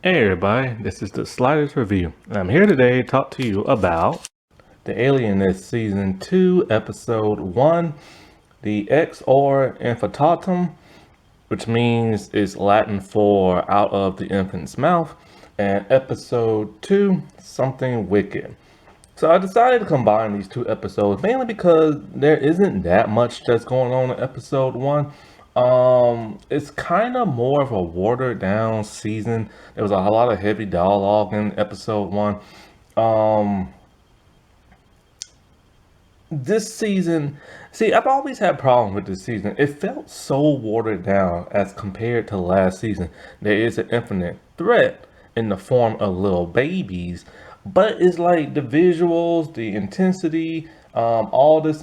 Hey everybody, this is the Sliders Review, and I'm here today to talk to you about The Alienist Season 2, Episode 1, the Ex Or Infatatum, which means is Latin for Out of the Infant's Mouth, and Episode 2, Something Wicked. So I decided to combine these two episodes mainly because there isn't that much that's going on in episode one. It's kind of more of a watered down season. There was a lot of heavy dialogue in episode one. Um, this season, see, I've always had problems with this season. It felt so watered down as compared to last season. There is an infinite threat in the form of little babies, but it's like the visuals, the intensity, all this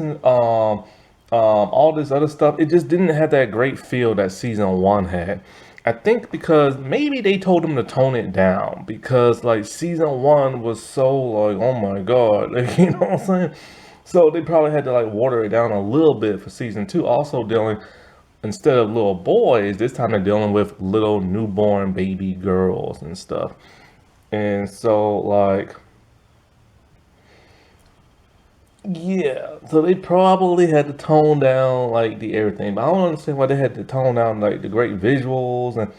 other stuff. It just didn't have that great feel that season one had. I think because maybe they told them to tone it down because like season one was so like, oh my god, like, you know what I'm saying? So they probably had to like water it down a little bit for season two. Also dealing, instead of little boys, this time they're dealing with little newborn baby girls and stuff. And so like, yeah, so they probably had to tone down like the everything. But I don't understand why they had to tone down like the great visuals and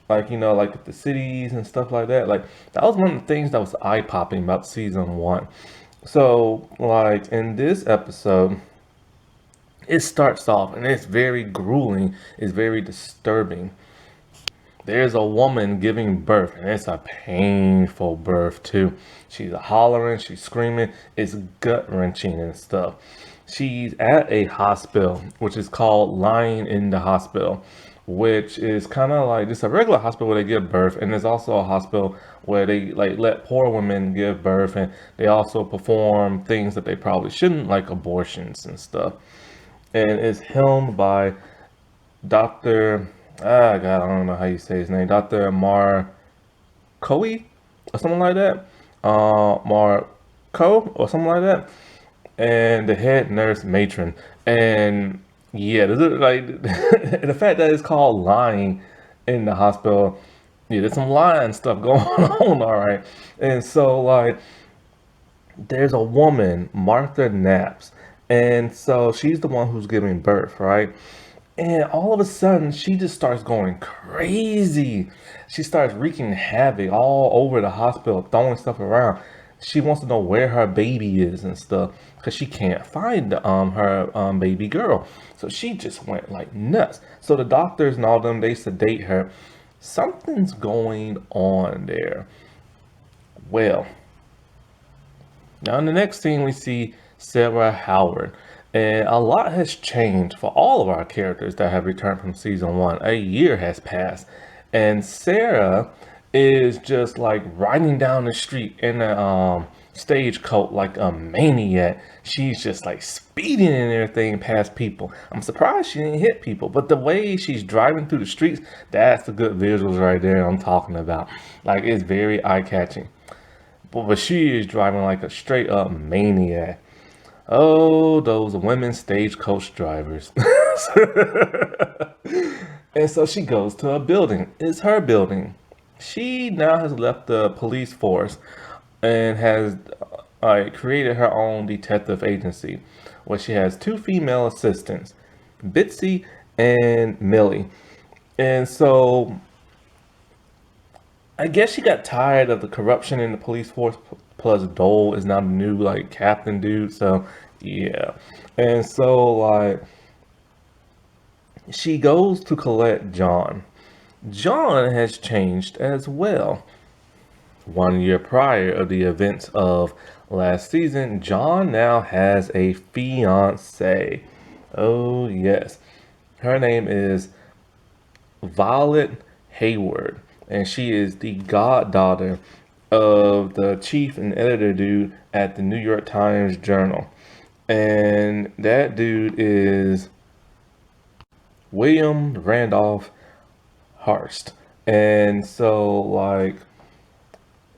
like like the cities and stuff like that. Like that was one of the things that was eye popping about season one. So like in this episode, it starts off and it's very grueling, it's very disturbing. There's a woman giving birth, and it's a painful birth too. She's hollering, she's screaming, it's gut wrenching and stuff. She's at a hospital, which is called Lying in the Hospital, which is kind of like just a regular hospital where they give birth, and there's also a hospital where they like let poor women give birth, and they also perform things that they probably shouldn't, like abortions and stuff. And it's helmed by Dr. God, I don't know how you say his name. Dr. Marcoe or something like that. Marco or something like that. And the head nurse matron. And yeah, this is like the fact that it's called lying in the hospital. Yeah, there's some lying stuff going on, all right. And so like there's a woman, Martha Naps, and so she's the one who's giving birth, right? And all of a sudden, she just starts going crazy. She starts wreaking havoc all over the hospital, throwing stuff around. She wants to know where her baby is and stuff because she can't find her baby girl. So she just went like nuts. So the doctors and all them, they sedate her. Something's going on there. Well, now, in the next scene, we see Sarah Howard. And a lot has changed for all of our characters that have returned from season one. A year has passed. And Sarah is just like riding down the street in a stagecoach like a maniac. She's just like speeding and everything past people. I'm surprised she didn't hit people, but the way she's driving through the streets, that's the good visuals right there I'm talking about. Like, it's very eye-catching. But she is driving like a straight up maniac. Oh, those women stagecoach drivers. And so she goes to a building. It's her building. She now has left the police force and has created her own detective agency where she has two female assistants, Bitsy and Millie. And so I guess she got tired of the corruption in the police force. Plus, Dole is now the new like captain dude. So yeah, and so like she goes to collect John. John has changed as well. 1 year prior of the events of last season, John now has a fiance. Oh yes, her name is Violet Hayward, and she is the goddaughter of the chief and editor dude at the New York Times Journal. And that dude is William Randolph Hearst. And so, like,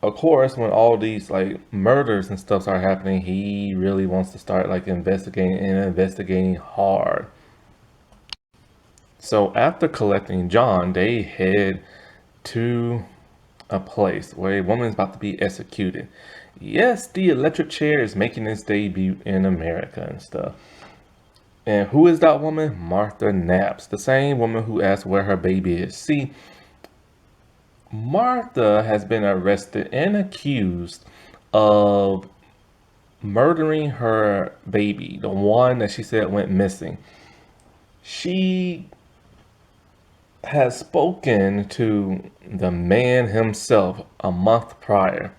of course, when all these like murders and stuff are happening, he really wants to start like investigating and investigating hard. So after collecting John, they head to a place where a woman is about to be executed. Yes, the electric chair is making its debut in America and stuff. And who is that woman? Martha Knaps, the same woman who asked where her baby is. See, Martha has been arrested and accused of murdering her baby, the one that she said went missing. She has spoken to the man himself a month prior.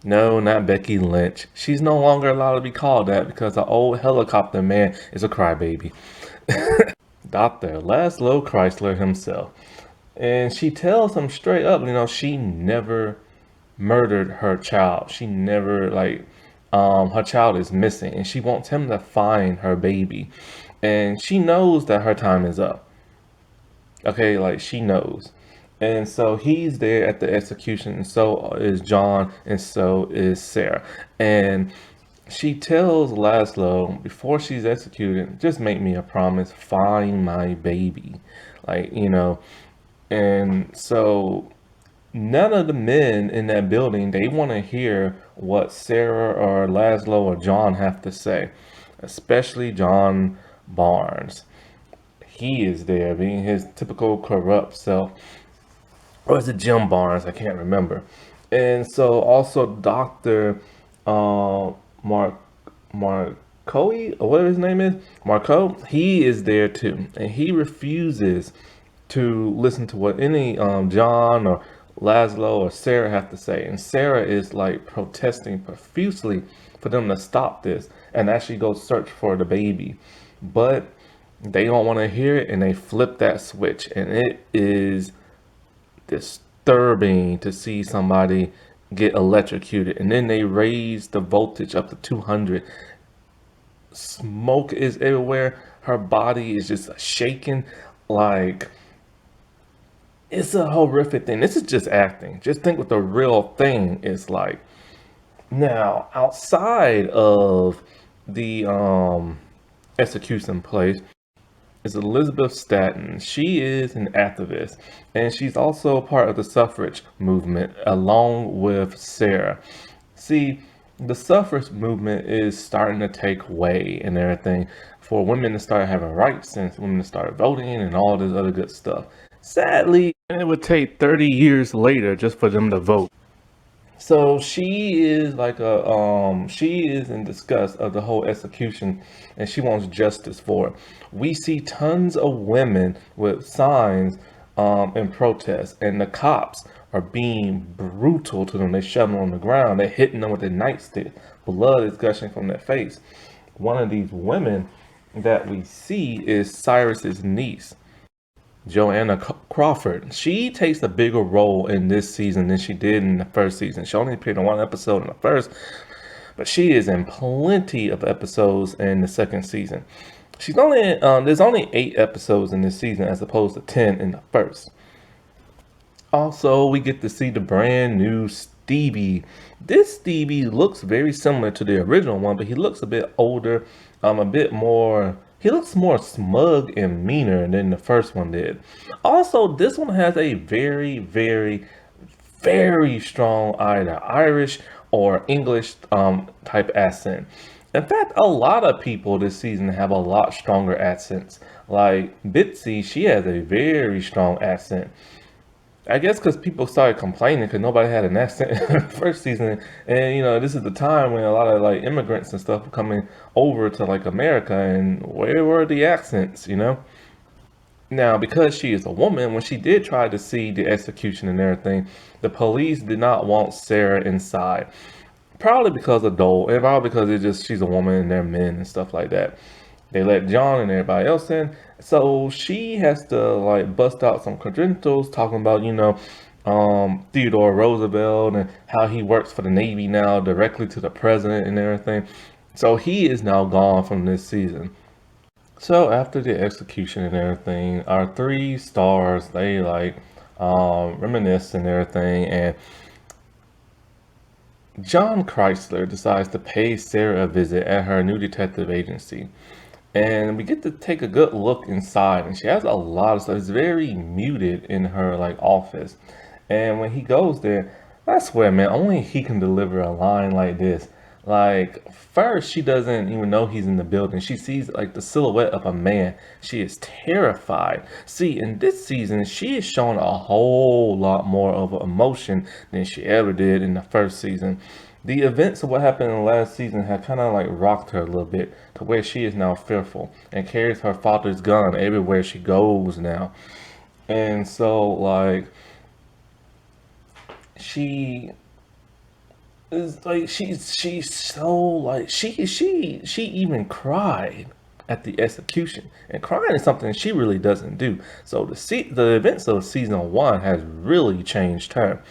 No, not Becky Lynch. She's no longer allowed to be called that because the old helicopter man is a crybaby. Dr. Laszlo Chrysler himself. And she tells him straight up, she never murdered her child. She never, her child is missing. And she wants him to find her baby. And she knows that her time is up. Okay, she knows. And so he's there at the execution, and so is John, and so is Sarah. And she tells Laszlo before she's executed, just make me a promise, find my baby. And so none of the men in that building, they want to hear what Sarah or Laszlo or John have to say, especially John Barnes. He is there being his typical corrupt self. Or is it Jim Barnes? I can't remember. And so also Dr. Marcoe, or whatever his name is, Marco, he is there too. And he refuses to listen to what any John or Laszlo or Sarah have to say. And Sarah is protesting profusely for them to stop this and actually go search for the baby. But they don't want to hear it, and they flip that switch. And it is disturbing to see somebody get electrocuted, and then they raise the voltage up to 200. Smoke is everywhere. Her body is just shaking. It's a horrific thing. This is just acting. Just think what the real thing is like. Now, outside of the execution place is Elizabeth Staton. She is an activist, and she's also part of the suffrage movement along with Sarah. See, the suffrage movement is starting to take way and everything for women to start having rights and women to start voting and all this other good stuff. Sadly, it would take 30 years later just for them to vote. So she is she is in disgust of the whole execution, and she wants justice for it. We see tons of women with signs in protest, and the cops are being brutal to them. They shove them on the ground. They're hitting them with a nightstick. Blood is gushing from their face. One of these women that we see is Cyrus's niece, Joanna Crawford. She takes a bigger role in this season than she did in the first season. She only appeared in one episode in the first, but she is in plenty of episodes in the second season. She's only there's only 8 episodes in this season as opposed to 10 in the first. Also, we get to see the brand new Stevie. This Stevie looks very similar to the original one, but he looks a bit older, a bit more. He looks more smug and meaner than the first one did. Also, this one has a very, very, very strong either Irish or English type accent. In fact, a lot of people this season have a lot stronger accents. Like Bitsy, she has a very strong accent. I guess because people started complaining because nobody had an accent in the first season, and this is the time when a lot of immigrants and stuff were coming over to America, and where were the accents? Now, because she is a woman, when she did try to see the execution and everything, the police did not want Sarah inside, probably because of Dole, and probably because she's a woman and they're men and stuff like that. They let John and everybody else in. So she has to bust out some credentials talking about, Theodore Roosevelt and how he works for the Navy now directly to the president and everything. So he is now gone from this season. So after the execution and everything, our 3 stars, they reminisce and everything. And John Chrysler decides to pay Sarah a visit at her new detective agency. And we get to take a good look inside, and she has a lot of stuff. It's very muted in her office, And when he goes there, I swear, man, only he can deliver a line like this. Like, first, she doesn't even know he's in the building. She sees like the silhouette of a man. She is terrified. See, in this season, she is showing a whole lot more of emotion than she ever did in the first season. The events of what happened in the last season have kind of like rocked her a little bit to where she is now fearful and carries her father's gun everywhere she goes now. And so, like, she is like she's so like she even cried at the execution, and crying is something she really doesn't do. So the events of season one has really changed her,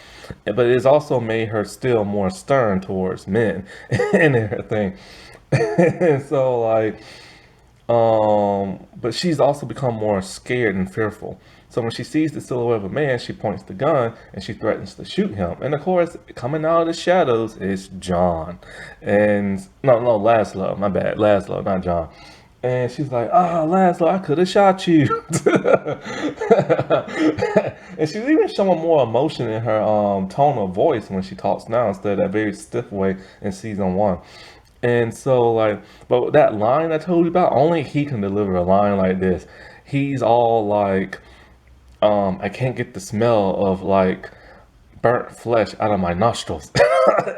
but it's also made her still more stern towards men and everything. And so like but she's also become more scared and fearful. So when she sees the silhouette of a man, she points the gun and she threatens to shoot him. And of course, coming out of the shadows is John. And no, Laszlo, my bad. Laszlo, not John. And she's like, "Ah, Laszlo, I could have shot you." And she's even showing more emotion in her tone of voice when she talks now instead of that very stiff way in season one. And so, like, but that line I told you about, only he can deliver a line like this. He's all like, I can't get the smell of like burnt flesh out of my nostrils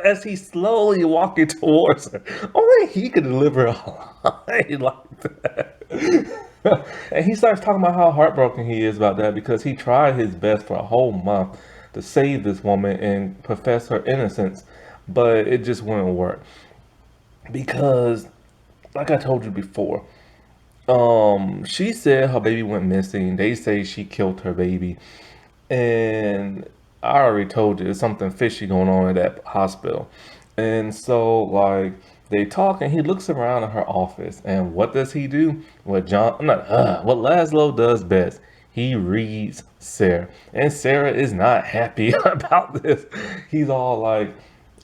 as he's slowly walking towards her. Only he could deliver a line like that. And he starts talking about how heartbroken he is about that because he tried his best for a whole month to save this woman and profess her innocence, but it just wouldn't work because, like I told you before, she said her baby went missing. They say she killed her baby, and I already told you there's something fishy going on at that hospital. And so, like, they talk, and he looks around at her office, and what does he do? What Laszlo does best. He reads Sarah, and Sarah is not happy about this. He's all like,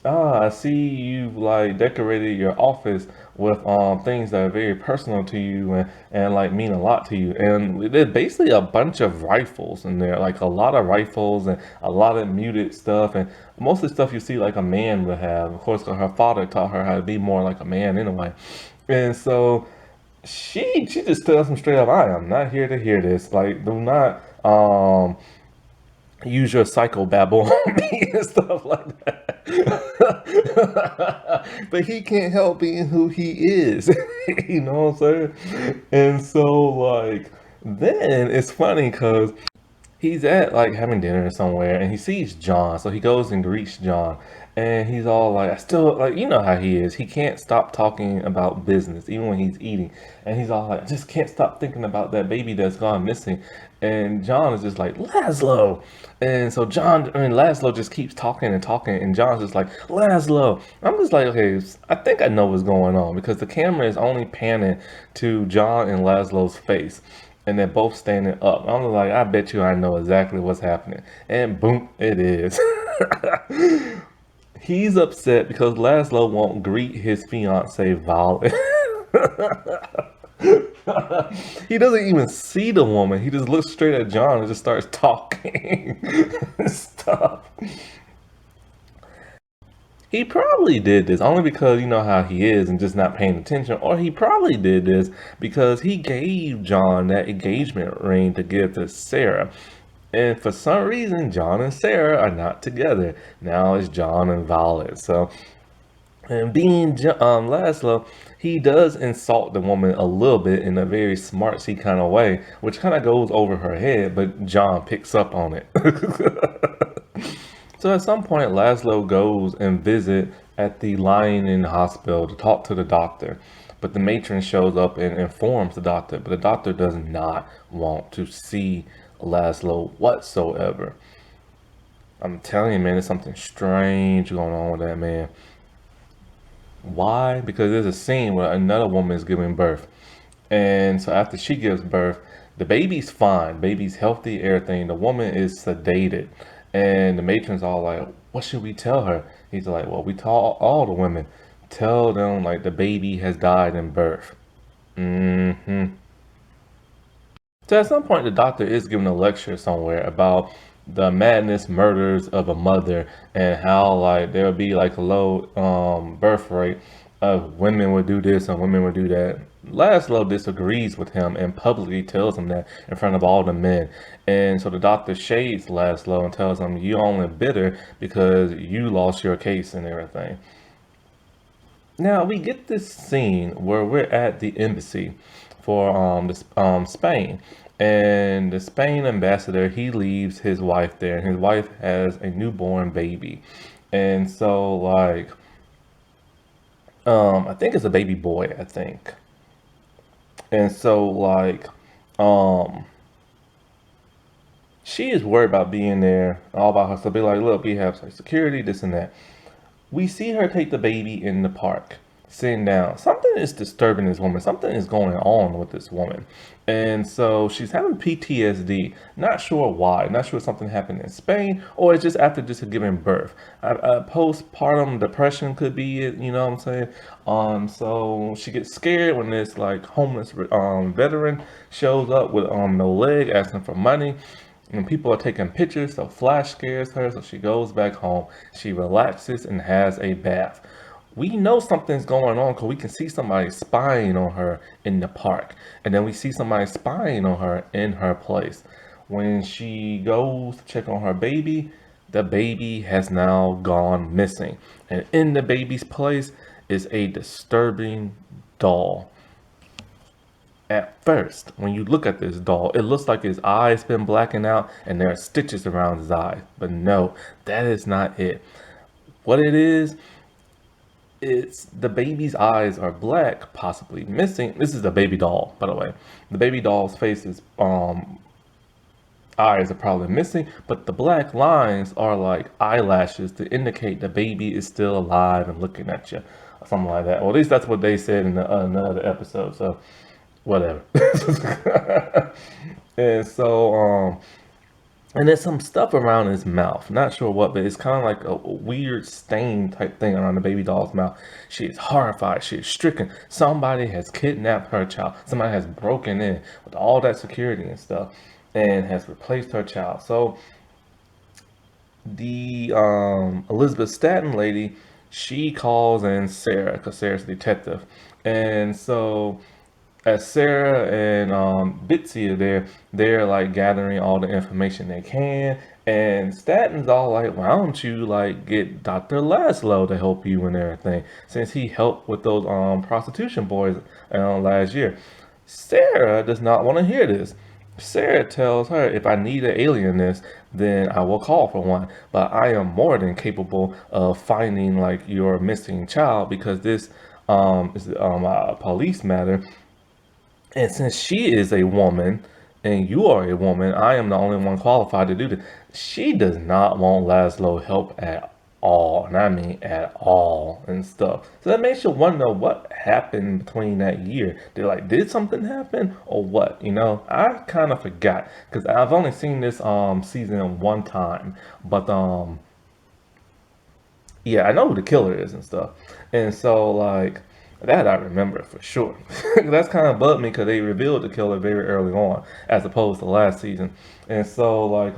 "Ah, I see you like decorated your office with things that are very personal to you and like mean a lot to you." And there's basically a bunch of rifles in there, like a lot of rifles and a lot of muted stuff, and most of the stuff you see like a man would have. Of course, 'cause her father taught her how to be more like a man anyway. And so she just tells him straight up, "I am not here to hear this. Like, do not use your psychobabble on me," and stuff like that. But he can't help being who he is. You know what I'm saying? And so, like, then it's funny because he's at like having dinner somewhere and he sees John. So he goes and greets John. And he's all like, I still like, you know how he is. He can't stop talking about business, even when he's eating. And he's all like, I just can't stop thinking about that baby that's gone missing. And John is just like, Laszlo. And so Laszlo just keeps talking and talking. And John's just like, Laszlo. I'm just like, okay, I think I know what's going on because the camera is only panning to John and Laszlo's face, and they're both standing up. I'm like, I bet you I know exactly what's happening. And boom, it is. He's upset because Laszlo won't greet his fiancee Violet. He doesn't even see the woman. He just looks straight at John and just starts talking stuff. He probably did this only because you know how he is and just not paying attention, or he probably did this because he gave John that engagement ring to give to Sarah. And for some reason, John and Sarah are not together. Now it's John and Violet. So, and being Laszlo, he does insult the woman a little bit in a very smartsy kind of way, which kind of goes over her head, but John picks up on it. So at some point, Laszlo goes and visit at the lying in hospital to talk to the doctor. But the matron shows up and informs the doctor, but the doctor does not want to see Laszlo whatsoever. I'm telling you, man, there's something strange going on with that man. Why? Because there's a scene where another woman is giving birth. And so after she gives birth, the baby's fine, baby's healthy, everything. The woman is sedated. And the matron's all like, what should we tell her? He's like, well, we tell all the women. Tell them like the baby has died in birth. So at some point, the doctor is giving a lecture somewhere about the madness murders of a mother, and how like there'll be like a low birth rate of women would do this and women would do that. Laszlo disagrees with him and publicly tells him that in front of all the men. And so the doctor shades Laszlo and tells him, "You only bitter because you lost your case and everything." Now we get this scene where we're at the embassy for Spain, and the Spain ambassador, he leaves his wife there, and his wife has a newborn baby, and so like I think it's a baby boy, I think, and so like um she is worried about being there all by herself. Be like, look, we have like, security, this and that. We see her take the baby in the park, sitting down. Something is disturbing this woman. Something is going on with this woman. And so she's having PTSD. Not sure why. Not sure something happened in Spain or it's just after just giving birth. Postpartum depression could be it, you know what I'm saying? So she gets scared when this like homeless veteran shows up with no leg asking for money. And people are taking pictures, so flash scares her, so she goes back home. She relaxes and has a bath. We know something's going on because we can see somebody spying on her in the park. And then we see somebody spying on her in her place. When she goes to check on her baby, the baby has now gone missing. And in the baby's place is a disturbing doll. At first, when you look at this doll, it looks like his eyes been blacking out and there are stitches around his eyes. But no, that is not it. What it is, it's the baby's eyes are black, possibly missing. This is a baby doll, by the way. The baby doll's face is eyes are probably missing, but the black lines are like eyelashes to indicate the baby is still alive and looking at you, or something like that. Well, at least that's what they said in another episode. So whatever. And so and there's some stuff around his mouth, not sure what, but it's kind of like a weird stain type thing around the baby doll's mouth. She is horrified, she is stricken. Somebody has kidnapped her child, somebody has broken in with all that security and stuff and has replaced her child. So the Elizabeth Staton lady, she calls in Sarah because Sarah's the detective. And so as Sarah and Bitsy are there, they're like gathering all the information they can. And Staten's all like, why don't you like get Dr. Laszlo to help you and everything, since he helped with those prostitution boys last year. Sarah does not want to hear this. Sarah tells her, if I need an alienist, then I will call for one. But I am more than capable of finding like your missing child because this is a police matter. And since she is a woman and you are a woman, I am the only one qualified to do this. She does not want Laszlo help at all. And I mean at all and stuff. So that makes you wonder what happened between that year. Did something happen or what? You know, I kind of forgot because I've only seen this season one time. But yeah, I know who the killer is and stuff. And so like that I remember for sure. That's kind of bugged me because they revealed the killer very early on, as opposed to last season. And so like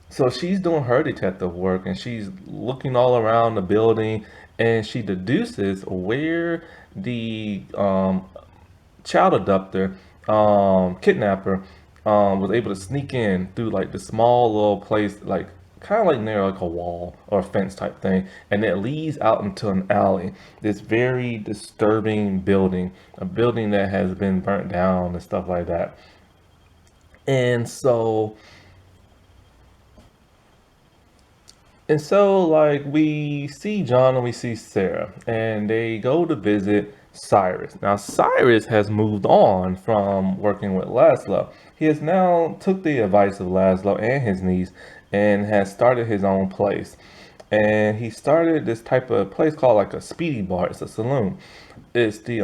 so she's doing her detective work and she's looking all around the building and she deduces where the child abductor, kidnapper, was able to sneak in through like the small little place, like kind of like near like a wall or a fence type thing, and it leads out into an alley. This very disturbing building, a building that has been burnt down and stuff like that. And so like we see John and we see Sarah, and they go to visit Cyrus. Now Cyrus has moved on from working with Laszlo. He has now took the advice of Laszlo and his niece and has started his own place. And he started this type of place called like a speedy bar. It's a saloon. It's the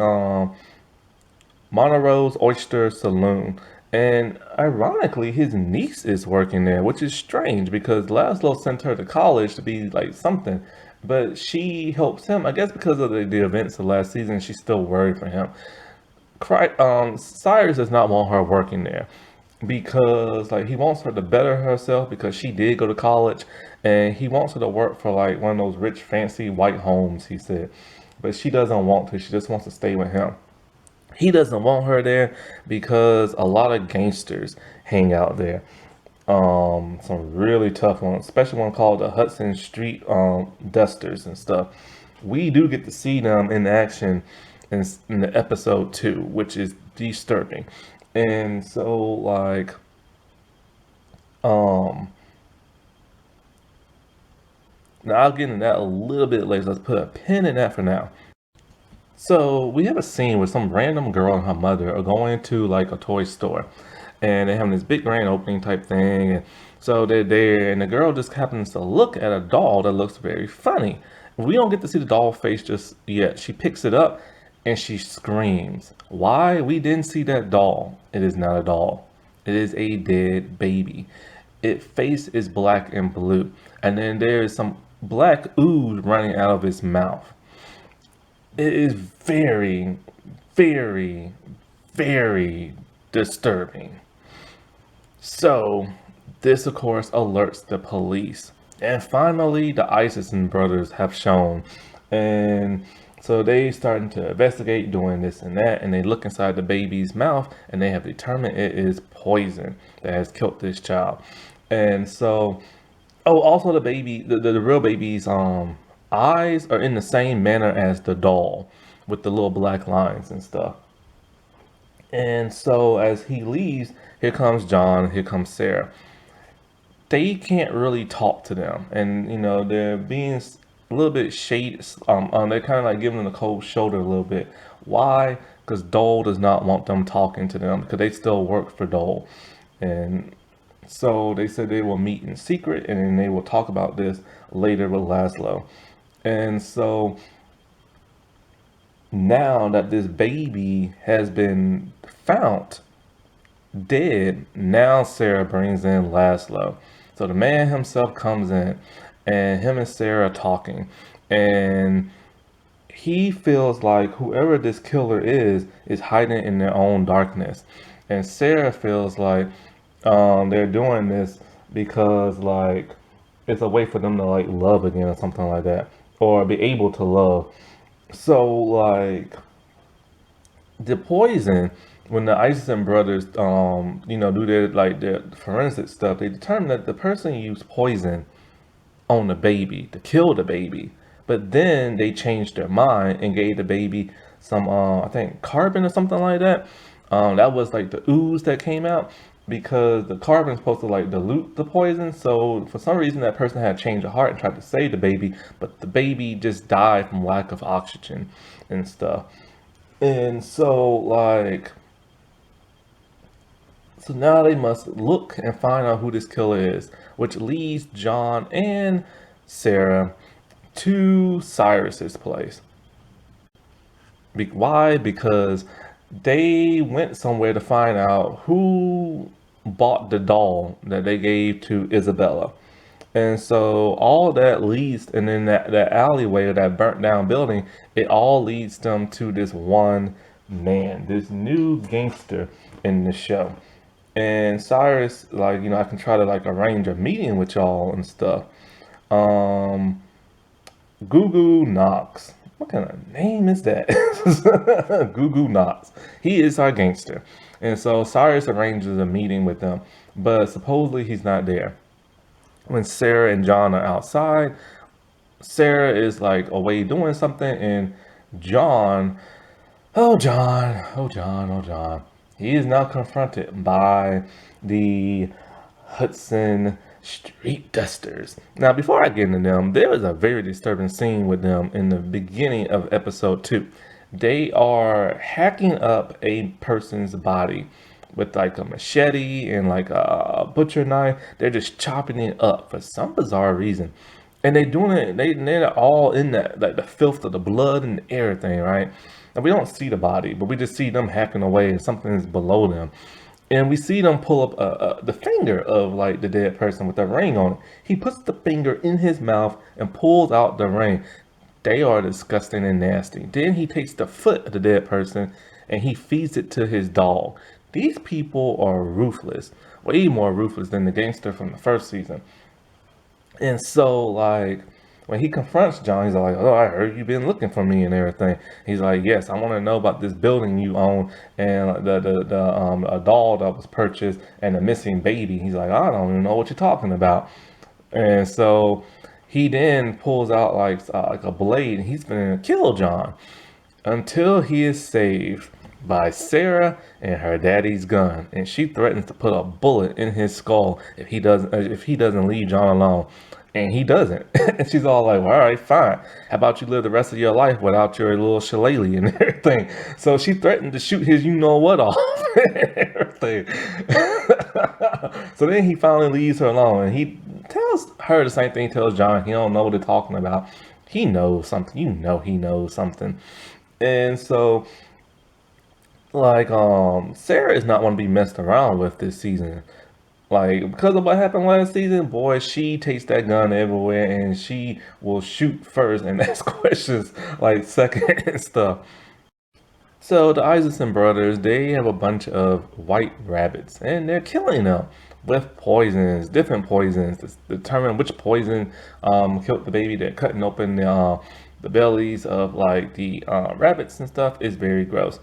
Monterey's Oyster Saloon. And ironically, his niece is working there, which is strange because Laszlo sent her to college to be like something. But she helps him, I guess because of the events of last season, she's still worried for him. Cyrus does not want her working there. because like he wants her to better herself because she did go to college, and he wants her to work for like one of those rich fancy white homes, he said. But she doesn't want to. She just wants to stay with him. He doesn't want her there because a lot of gangsters hang out there. Some really tough ones, especially one called the Hudson Street Dusters and stuff. We do get to see them in action in the episode 2, which is disturbing. And so like um now I'll get into that a little bit later. Let's put a pin in that for now. So we have a scene where some random girl and her mother are going to like a toy store, and they're having this big grand opening type thing. And so they're there, and the girl just happens to look at a doll that looks very funny. We don't get to see the doll face just yet. She picks it up and she screams. Why? We didn't see that doll. It is not a doll. It is a dead baby. Its face is black and blue, and then there is some black ooze running out of its mouth. It is very, very, very disturbing. So, this of course alerts the police. And finally, the Iverson brothers have shown. And so they starting to investigate doing this and that. And they look inside the baby's mouth and they have determined it is poison that has killed this child. And so, oh, also the baby, the real baby's eyes are in the same manner as the doll with the little black lines and stuff. And so as he leaves, here comes John, here comes Sarah. They can't really talk to them, and they're being a little bit shady. They're kind of like giving them the cold shoulder a little bit. Why? Because Dole does not want them talking to them because they still work for Dole, and so they said they will meet in secret and then they will talk about this later with Laszlo. And so now that this baby has been found dead, now Sarah brings in Laszlo. So the man himself comes in and him and Sarah are talking. And he feels like whoever this killer is hiding in their own darkness. And Sarah feels like they're doing this because like it's a way for them to like love again or something like that, or be able to love. So like the poison, when the Iverson brothers do their forensic stuff, they determined that the person used poison on the baby to kill the baby, but then they changed their mind and gave the baby some I think carbon or something like that. That was like the ooze that came out because the carbon is supposed to like dilute the poison. So for some reason that person had changed of heart and tried to save the baby, but the baby just died from lack of oxygen and stuff. And so now they must look and find out who this killer is, which leads John and Sarah to Cyrus's place. Why? Because they went somewhere to find out who bought the doll that they gave to Isabella. And so all that leads, and then that alleyway or that burnt down building, it all leads them to this one man, this new gangster in the show. And Cyrus, like, I can try to like arrange a meeting with y'all and stuff. Um, Goo Knox. What kind of name is that? Goo Knox. He is our gangster. And so Cyrus arranges a meeting with them, but supposedly he's not there. When Sarah and John are outside, Sarah is like away doing something, and John, oh John, oh John, oh John, he is now confronted by the Hudson Street Dusters. Now, before I get into them, there was a very disturbing scene with them in the beginning of episode 2. They are hacking up a person's body with like a machete and like a butcher knife. They're just chopping it up for some bizarre reason. And they're doing it, they're all in that, like the filth of the blood and everything, right? And we don't see the body, but we just see them hacking away and something is below them. And we see them pull up the finger of like the dead person with the ring on it. He puts the finger in his mouth and pulls out the ring. They are disgusting and nasty. Then he takes the foot of the dead person and he feeds it to his dog. these people are ruthless, way more ruthless than the gangster from the first season. And so, like, when he confronts John, he's like, "Oh, I heard you've been looking for me and everything." He's like, "Yes, I want to know about this building you own and like, the a doll that was purchased and a missing baby." He's like, "I don't even know what you're talking about." And so he then pulls out like a blade and he's gonna kill John until he is saved by Sarah and her daddy's gun, and she threatens to put a bullet in his skull if he doesn't leave John alone, and he doesn't. And she's all like, well, "All right, fine. How about you live the rest of your life without your little shillelagh and everything?" So she threatened to shoot his you know what off and everything. So then he finally leaves her alone, and he tells her the same thing he tells John. He don't know what they're talking about. He knows something. You know he knows something. And so Sarah is not going to be messed around with this season. Like, because of what happened last season, boy, she takes that gun everywhere and she will shoot first and ask questions like second and stuff. So the Isaacson brothers, they have a bunch of white rabbits and they're killing them with poisons, different poisons to determine which poison killed the baby. They're cutting open the bellies of like the rabbits and stuff. Is very gross.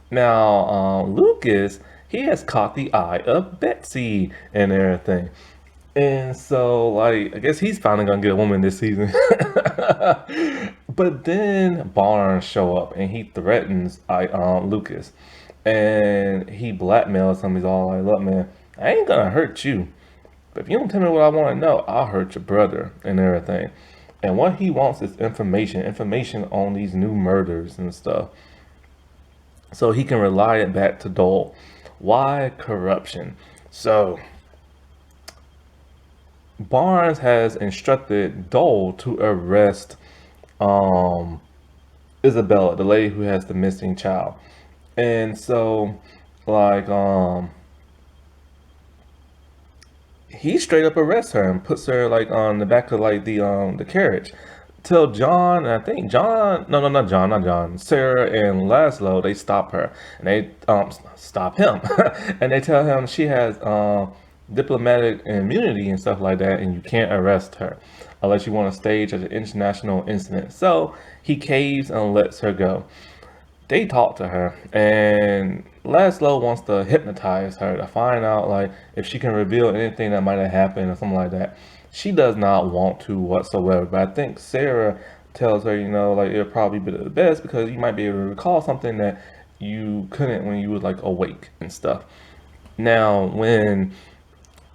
Now, Lucas, he has caught the eye of Betsy and everything. And so, like, I guess he's finally gonna get a woman this season. But then Barnes show up and he threatens Lucas. And he blackmails him. He's all like, "Look, man, I ain't gonna hurt you. But if you don't tell me what I want to know, I'll hurt your brother and everything." And what he wants is information on these new murders and stuff, so he can rely it back to Dole. Why corruption? So Barnes has instructed Dole to arrest um, Isabella, the lady who has the missing child. And so, like, he straight up arrests her and puts her like on the back of like the carriage. Till John, I think John, no, no, not John, not John. Sarah and Laszlo, they stop her and they stop him, and they tell him she has diplomatic immunity and stuff like that, and you can't arrest her unless you want to stage an international incident. So he caves and lets her go. They talk to her, and Laszlo wants to hypnotize her to find out like if she can reveal anything that might have happened or something like that. She does not want to whatsoever, but I think Sarah tells her, you know, like it'll probably be the best because you might be able to recall something that you couldn't when you were like awake and stuff. Now, when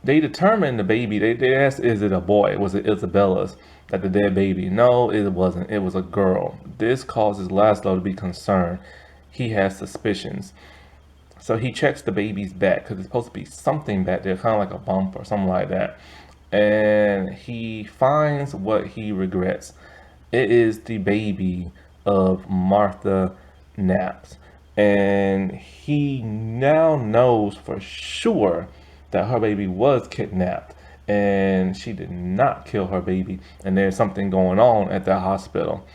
they determined the baby, they asked, is it a boy? Was it Isabella's, like the dead baby? No, it wasn't. It was a girl. This causes Laszlo to be concerned. He has suspicions. So he checks the baby's back because it's supposed to be something back there, kind of like a bump or something like that. And he finds what he regrets. It is the baby of Martha Knapp's. And he now knows for sure that her baby was kidnapped and she did not kill her baby, and there's something going on at that hospital.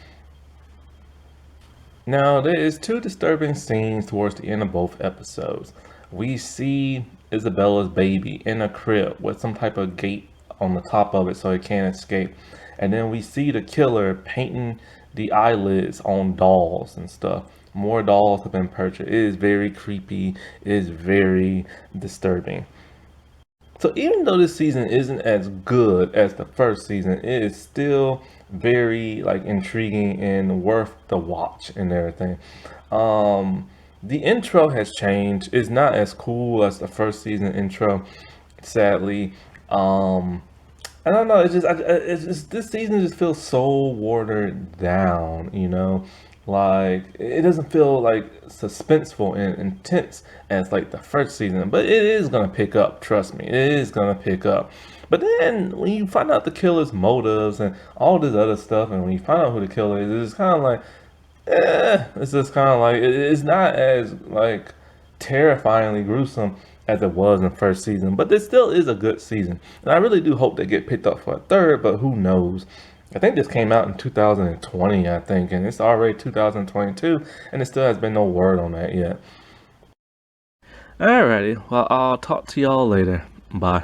Now, there is two disturbing scenes towards the end of both episodes. We see Isabella's baby in a crib with some type of gate on the top of it so it can't escape. And then we see the killer painting the eyelids on dolls and stuff. More dolls have been purchased. It is very creepy. It is very disturbing. So even though this season isn't as good as the first season, it is still very like intriguing and worth the watch and everything. The intro has changed. It's not as cool as the first season intro, sadly. I don't know. It's just this season just feels so watered down. You know, like it doesn't feel like suspenseful and intense as like the first season. But it is gonna pick up. Trust me, it is gonna pick up. But then when you find out the killer's motives and all this other stuff, and when you find out who the killer is, it's kind of like, it's just kind of like it's not as like terrifyingly gruesome as it was in the first season, but this still is a good season. And I really do hope they get picked up for a third, but who knows? I think this came out in 2020, I think, and it's already 2022, and there still has been no word on that yet. Alrighty, well, I'll talk to y'all later. Bye.